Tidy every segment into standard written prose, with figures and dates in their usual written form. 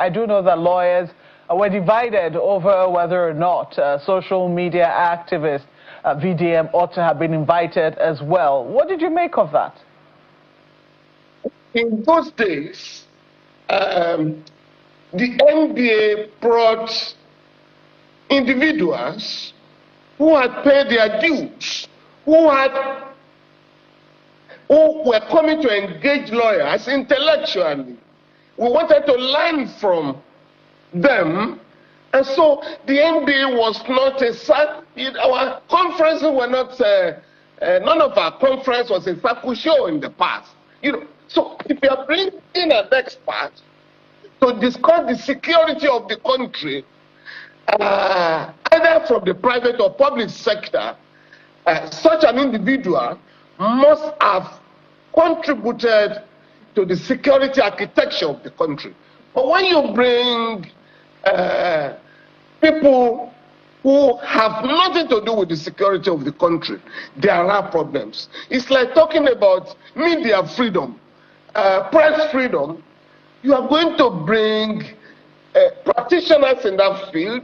I do know that lawyers were divided over whether or not social media activist VDM ought to have been invited as well. What did you make of that? In those days, the NBA brought individuals who had paid their dues, who were coming to engage lawyers intellectually. We wanted to learn from them, and so the NBA was not our conferences were not. None of our conference was a circle show in the past. So if you are bringing in an expert to discuss the security of the country, either from the private or public sector, such an individual must have contributed to the security architecture of the country. But when you bring people who have nothing to do with the security of the country, there are problems. It's like talking about media freedom, press freedom. You are going to bring practitioners in that field,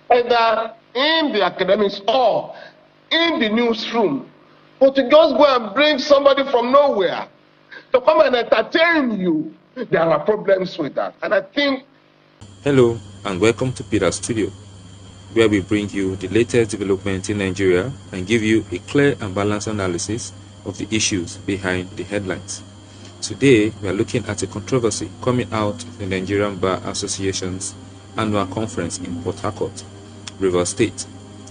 either in the academics or in the newsroom. But to just go and bring somebody from nowhere to come and entertain you, there are problems with that. And I think... Hello and welcome to Peter's Studio, where we bring you the latest development in Nigeria and give you a clear and balanced analysis of the issues behind the headlines. Today, we are looking at a controversy coming out of the Nigerian Bar Association's annual conference in Port Harcourt, Rivers State.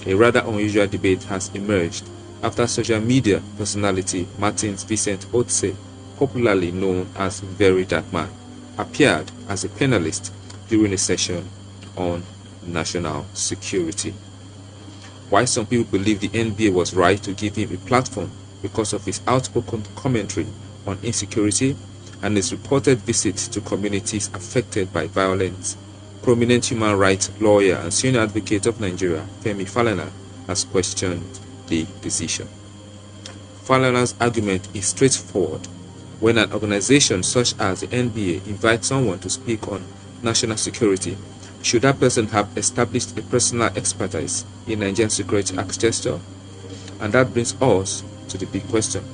A rather unusual debate has emerged after social media personality Martins Vincent Otse, popularly known as VeryDarkMan, appeared as a panelist during a session on national security. While some people believe the NBA was right to give him a platform because of his outspoken commentary on insecurity and his reported visits to communities affected by violence, prominent human rights lawyer and Senior Advocate of Nigeria, Femi Falana, has questioned the decision. Falana's argument is straightforward. When an organization such as the NBA invites someone to speak on national security, should that person have established a personal expertise in Nigerian security architecture? And that brings us to the big question.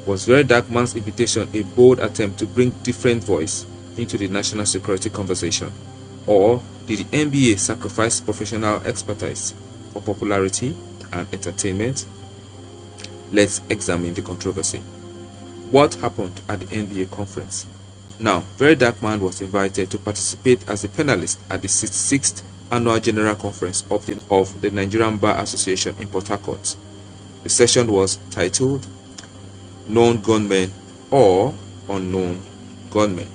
Was VeryDarkMan's invitation a bold attempt to bring different voice into the national security conversation? Or did the NBA sacrifice professional expertise for popularity and entertainment? Let's examine the controversy. What happened at the NBA conference? Now, VeryDarkMan was invited to participate as a panelist at the 66th Annual General Conference of the Nigerian Bar Association in Port Harcourt. The session was titled Known Gunmen or Unknown Gunmen.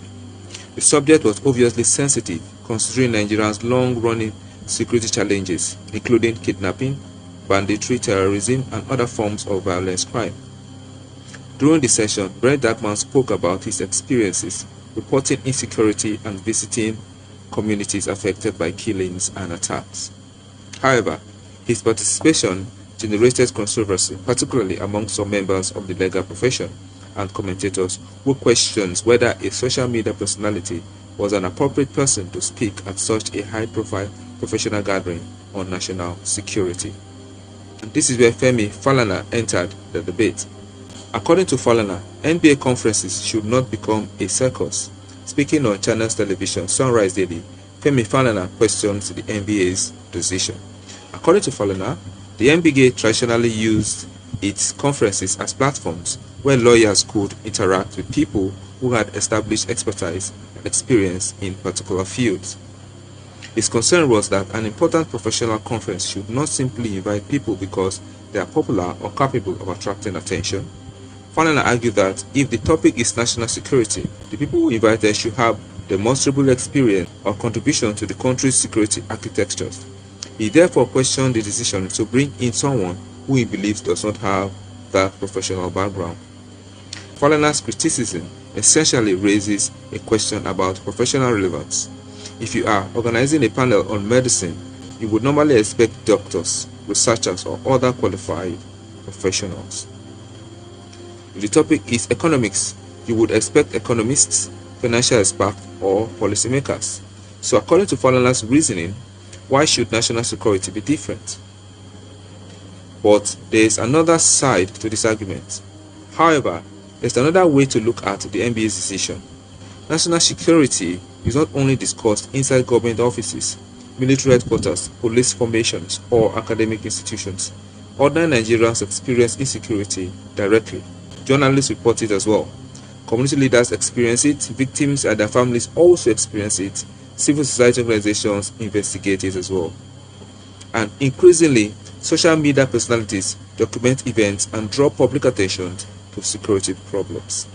The subject was obviously sensitive considering Nigeria's long-running security challenges, including kidnapping, banditry, terrorism, and other forms of violence crime. During the session, VeryDarkMan spoke about his experiences reporting insecurity and visiting communities affected by killings and attacks. However, his participation generated controversy, particularly among some members of the legal profession and commentators who questioned whether a social media personality was an appropriate person to speak at such a high-profile professional gathering on national security. And this is where Femi Falana entered the debate. According to Falana, NBA conferences should not become a circus. Speaking on Channels Television Sunrise Daily, Femi Falana questions the NBA's decision. According to Falana, the NBA traditionally used its conferences as platforms where lawyers could interact with people who had established expertise and experience in particular fields. His concern was that an important professional conference should not simply invite people because they are popular or capable of attracting attention. Falana argued that if the topic is national security, the people who invited should have demonstrable experience or contribution to the country's security architectures. He therefore questioned the decision to bring in someone who he believes does not have that professional background. Falana's criticism essentially raises a question about professional relevance. If you are organizing a panel on medicine, you would normally expect doctors, researchers, or other qualified professionals. If the topic is economics, you would expect economists, financial experts, or policymakers. So according to Falana's reasoning, why should national security be different? But there is another side to this argument. However, there's another way to look at the NBA's decision. National security is not only discussed inside government offices, military headquarters, police formations, or academic institutions. Ordinary Nigerians experience insecurity directly. Journalists report it as well. Community leaders experience it, victims and their families also experience it, civil society organizations investigate it as well. And increasingly, social media personalities document events and draw public attention to security problems.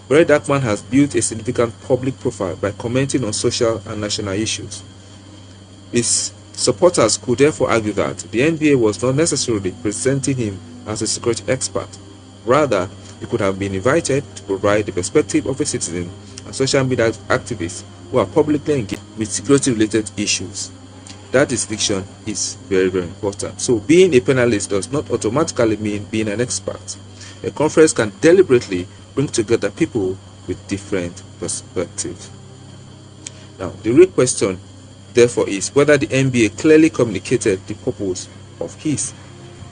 VeryDarkMan has built a significant public profile by commenting on social and national issues. His supporters could therefore argue that the NBA was not necessarily presenting him as a security expert. Rather, he could have been invited to provide the perspective of a citizen and social media activists who are publicly engaged with security-related issues. That distinction is very, very important. So being a panelist does not automatically mean being an expert. A conference can deliberately bring together people with different perspectives. Now, the real question, therefore, is whether the NBA clearly communicated the purpose of his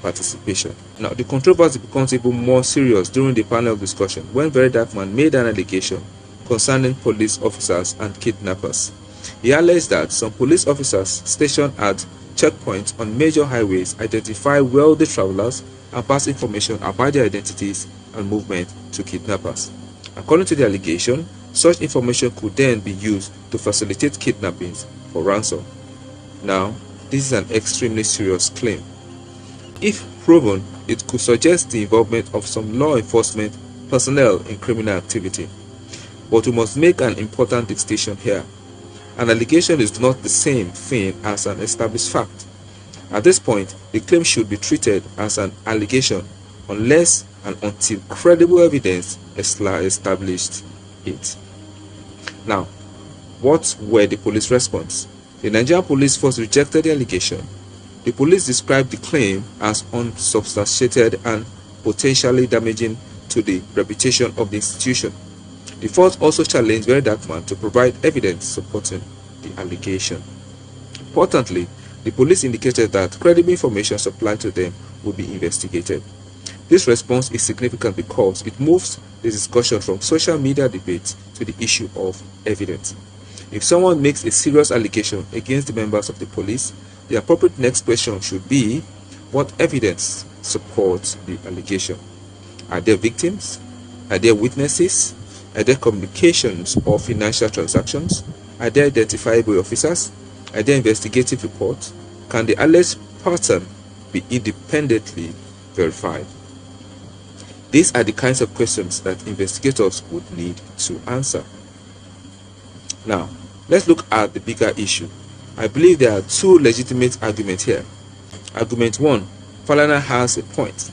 participation. Now, the controversy becomes even more serious during the panel discussion when VeryDarkMan made an allegation concerning police officers and kidnappers. He alleged that some police officers stationed at checkpoints on major highways identify wealthy travelers and pass information about their identities and movement to kidnappers. According to the allegation, such information could then be used to facilitate kidnappings for ransom. Now, this is an extremely serious claim. If proven, it could suggest the involvement of some law enforcement personnel in criminal activity. But we must make an important distinction here. An allegation is not the same thing as an established fact. At this point, the claim should be treated as an allegation unless and until credible evidence established it. Now, what were the police response? The Nigerian police force rejected the allegation. The police described the claim as unsubstantiated and potentially damaging to the reputation of the institution. The force also challenged VeryDarkMan to provide evidence supporting the allegation. Importantly, the police indicated that credible information supplied to them will be investigated. This response is significant because it moves the discussion from social media debates to the issue of evidence. If someone makes a serious allegation against the members of the police, the appropriate next question should be, what evidence supports the allegation? Are there victims? Are there witnesses? Are there communications or financial transactions? Are there identifiable officers? Are there investigative reports? Can the alleged pattern be independently verified? These are the kinds of questions that investigators would need to answer. Now, let's look at the bigger issue. I believe there are two legitimate arguments here. Argument 1, Falana has a point.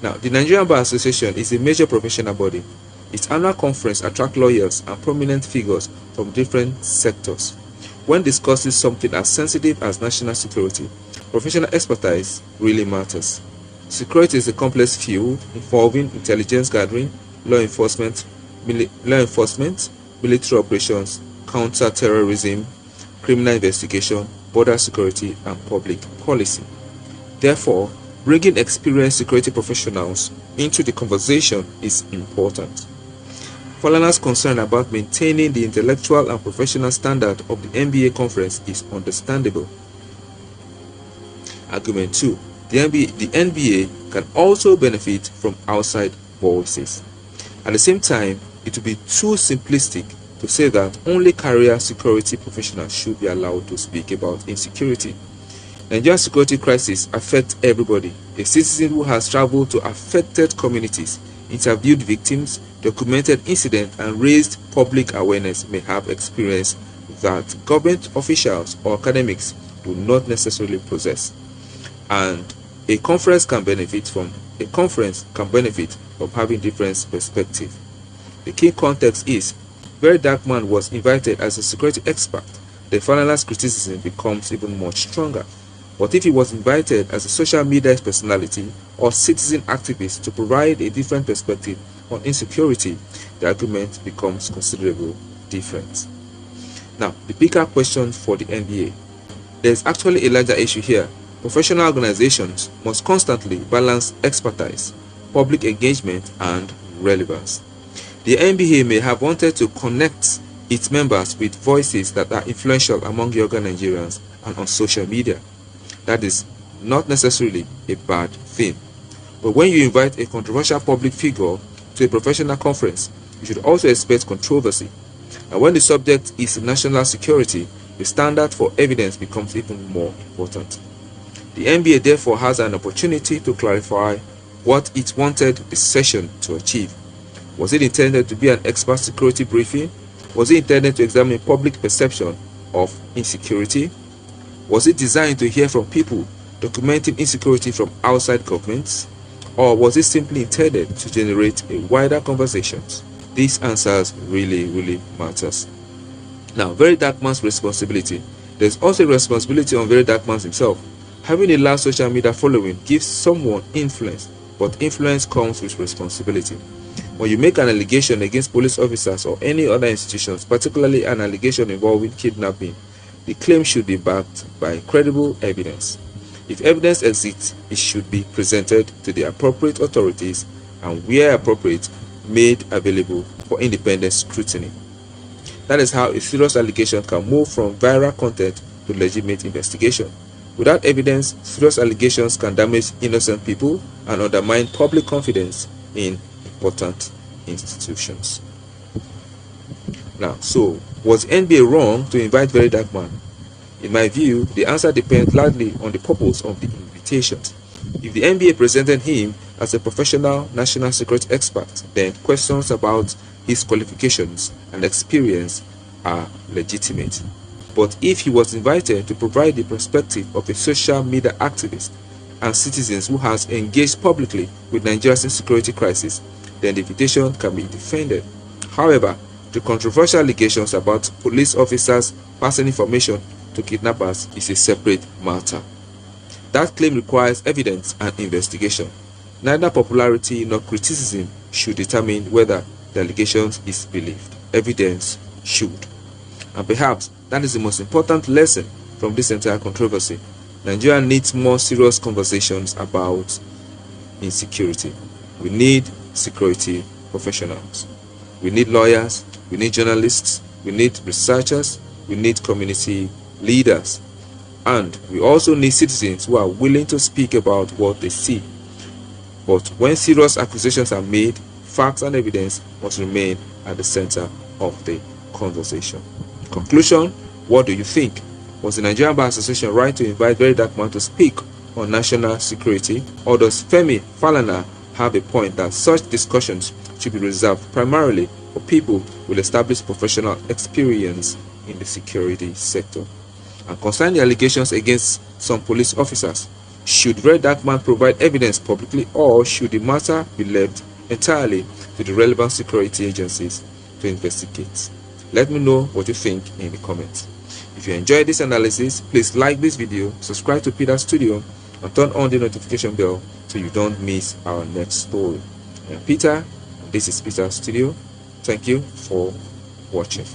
Now, the Nigerian Bar Association is a major professional body. Its annual conference attracts lawyers and prominent figures from different sectors. When discussing something as sensitive as national security, professional expertise really matters. Security is a complex field involving intelligence gathering, law enforcement, military operations, counter-terrorism, criminal investigation, border security, and public policy. Therefore, bringing experienced security professionals into the conversation is important. Falana's concern about maintaining the intellectual and professional standard of the NBA conference is understandable. Argument 2. The NBA can also benefit from outside voices. At the same time, it would be too simplistic to say that only career security professionals should be allowed to speak about insecurity. Nigeria's security crisis affects everybody. A citizen who has traveled to affected communities, interviewed victims, documented incidents, and raised public awareness may have experience that government officials or academics do not necessarily possess. And a conference can benefit from having different perspectives. The key context is VeryDarkMan was invited as a security expert. The Falana's criticism becomes even much stronger. But if he was invited as a social media personality or citizen activist to provide a different perspective on insecurity, the argument becomes considerably different. Now, the bigger question for the NBA. There's actually a larger issue here. Professional organizations must constantly balance expertise, public engagement, and relevance. The NBA may have wanted to connect its members with voices that are influential among younger Nigerians and on social media. That is not necessarily a bad thing. But when you invite a controversial public figure to a professional conference, you should also expect controversy. And when the subject is national security, the standard for evidence becomes even more important. The NBA therefore has an opportunity to clarify what it wanted the session to achieve. Was it intended to be an expert security briefing? Was it intended to examine public perception of insecurity? Was it designed to hear from people documenting insecurity from outside governments? Or was it simply intended to generate a wider conversation? These answers really matters. Now, VeryDarkMan's responsibility. There's also a responsibility on VeryDarkMan himself. Having a large social media following gives someone influence, but influence comes with responsibility. When you make an allegation against police officers or any other institutions, particularly an allegation involving kidnapping, the claim should be backed by credible evidence. If evidence exists, it should be presented to the appropriate authorities and, where appropriate, made available for independent scrutiny. That is how a serious allegation can move from viral content to legitimate investigation. Without evidence, serious allegations can damage innocent people and undermine public confidence in important institutions. Now, so was NBA wrong to invite VeryDarkMan? In my view, the answer depends largely on the purpose of the invitation. If the NBA presented him as a professional national security expert, then questions about his qualifications and experience are legitimate. But if he was invited to provide the perspective of a social media activist and citizens who has engaged publicly with Nigeria's insecurity crisis, then the invitation can be defended. However, the controversial allegations about police officers passing information to kidnappers is a separate matter. That claim requires evidence and investigation. Neither popularity nor criticism should determine whether the allegations is believed. Evidence should. And perhaps that is the most important lesson from this entire controversy. Nigeria needs more serious conversations about insecurity. We need security professionals. We need lawyers, we need journalists, we need researchers, we need community leaders. And we also need citizens who are willing to speak about what they see. But when serious accusations are made, facts and evidence must remain at the center of the conversation. Conclusion, what do you think? Was the Nigerian Bar Association right to invite VeryDarkMan to speak on national security? Or does Femi Falana have a point that such discussions should be reserved primarily for people with established professional experience in the security sector? And concerning the allegations against some police officers, should VeryDarkMan provide evidence publicly, or should the matter be left entirely to the relevant security agencies to investigate? Let me know what you think in the comments. If you enjoyed this analysis, please like this video, subscribe to Peter Studio, and turn on the notification bell so you don't miss our next story. I am Peter, and this is Peter Studio. Thank you for watching.